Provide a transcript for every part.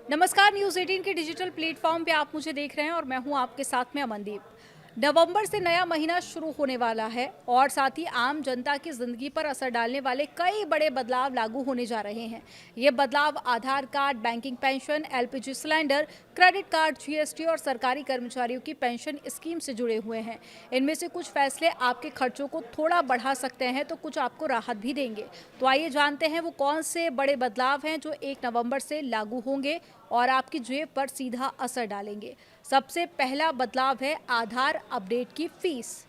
नमस्कार। न्यूज़ 18 के digital platform पे आप मुझे देख रहे हैं और मैं हूं आपके साथ में अमनदीप। नवंबर से नया महीना शुरू होने वाला है और साथ ही आम जनता की जिंदगी पर असर डालने वाले कई बड़े बदलाव लागू होने जा रहे हैं। ये बदलाव Aadhaar card, banking, pension, LPG cylinder, credit card, GST और सरकारी कर्मचारियों की पेंशन स्कीम से जुड़े हुए हैं। इनमें से कुछ फैसले आपके खर्चों को थोड़ा बढ़ा सकते हैं तो कुछ आपको राहत भी देंगे। तो आइए जानते हैं वो कौन से बड़े बदलाव हैं जो 1 नवंबर से लागू होंगे और आपकी जेब पर सीधा असर डालेंगे। सबसे पहला बदलाव है आधार अपडेट की फीस।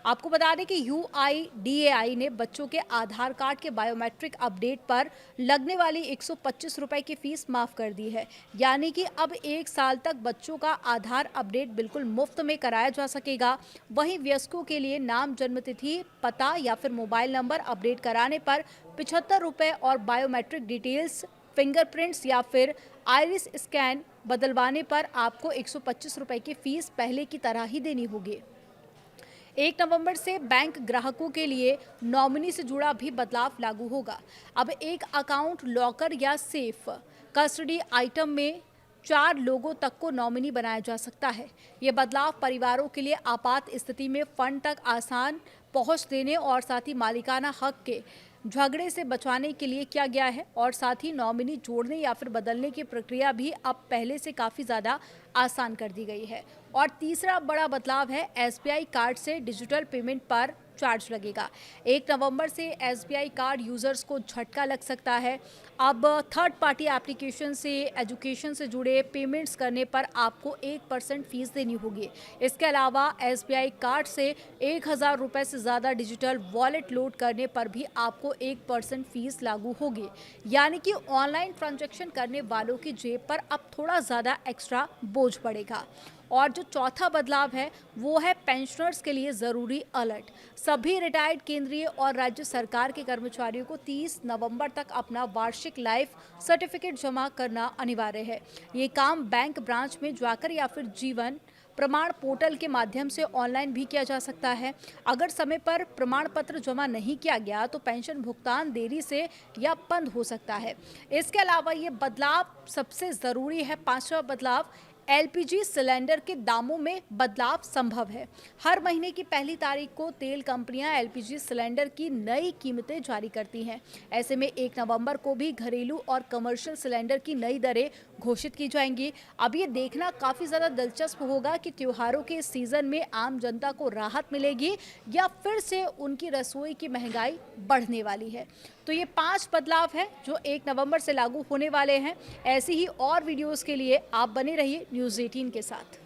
आपको बता दें कि यूआईडीएआई ने बच्चों के आधार कार्ड के बायोमेट्रिक अपडेट पर लगने वाली 125 रुपए की फीस माफ कर दी है। यानी कि अब 1 साल तक बच्चों का आधार अपडेट बिल्कुल मुफ्त में कराया जा सकेगा। वहीं वयस्कों के लिए नाम, जन्मतिथि, पता या फिर मोबाइल नंबर अपडेट कराने पर 75 रुपए और बायोमेट्रिक डिटेल्स, फिंगरप्रिंट्स या फिर आइरिस स्कैन बदलवाने पर आपको 125 रुपए की फीस पहले की तरह ही देनी होगी। 1 नवंबर से बैंक ग्राहकों के लिए नॉमिनी से जुड़ा भी बदलाव लागू होगा। अब एक अकाउंट, लॉकर या सेफ कस्टडी आइटम में 4 लोगों तक को नॉमिनी बनाया जा सकता है। ये बदलाव परिवारों के लिए आपात स्थिति में फंड तक आसान पहुंच देने और साथ ही मालिकाना हक के झगड़े से बचाने के लिए किया गया है। और साथ ही नॉमिनी जोड़ने या फिर बदलने की प्रक्रिया भी अब पहले से काफ़ी ज़्यादा आसान कर दी गई है। और तीसरा बड़ा बदलाव है एसबीआई कार्ड से डिजिटल पेमेंट पर चार्ज लगेगा। 1 नवंबर से एसबीआई कार्ड यूजर्स को झटका लग सकता है। अब थर्ड पार्टी एप्लीकेशन से एजुकेशन से जुड़े पेमेंट्स करने पर आपको 1% फीस देनी होगी। इसके अलावा एसबीआई कार्ड से 1000 रुपये से ज़्यादा डिजिटल वॉलेट लोड करने पर भी आपको 1% फीस लागू होगी। यानी कि ऑनलाइन ट्रांजैक्शन करने वालों की जेब पर अब थोड़ा ज़्यादा एक्स्ट्रा बोझ पड़ेगा। और जो चौथा बदलाव है वो है पेंशनर्स के लिए ज़रूरी अलर्ट। सभी रिटायर्ड केंद्रीय और राज्य सरकार के कर्मचारियों को 30 नवंबर तक अपना वार्षिक लाइफ सर्टिफिकेट जमा करना अनिवार्य है। ये काम बैंक ब्रांच में जाकर या फिर जीवन प्रमाण पोर्टल के माध्यम से ऑनलाइन भी किया जा सकता है। अगर समय पर प्रमाण पत्र जमा नहीं किया गया तो पेंशन भुगतान देरी से या बंद हो सकता है। इसके अलावा ये बदलाव सबसे ज़रूरी है, पांचवा बदलाव, एलपीजी सिलेंडर के दामों में बदलाव संभव है। हर महीने की पहली तारीख को तेल कंपनियां एलपीजी सिलेंडर की नई कीमतें जारी करती हैं। ऐसे में 1 नवंबर को भी घरेलू और कमर्शियल सिलेंडर की नई दरें घोषित की जाएंगी। अब ये देखना काफ़ी ज़्यादा दिलचस्प होगा कि त्योहारों के सीज़न में आम जनता को राहत मिलेगी या फिर से उनकी रसोई की महंगाई बढ़ने वाली है। तो ये 5 बदलाव हैं जो 1 नवंबर से लागू होने वाले हैं। ऐसी ही और वीडियोस के लिए आप बने रहिए न्यूज़ 18 के साथ।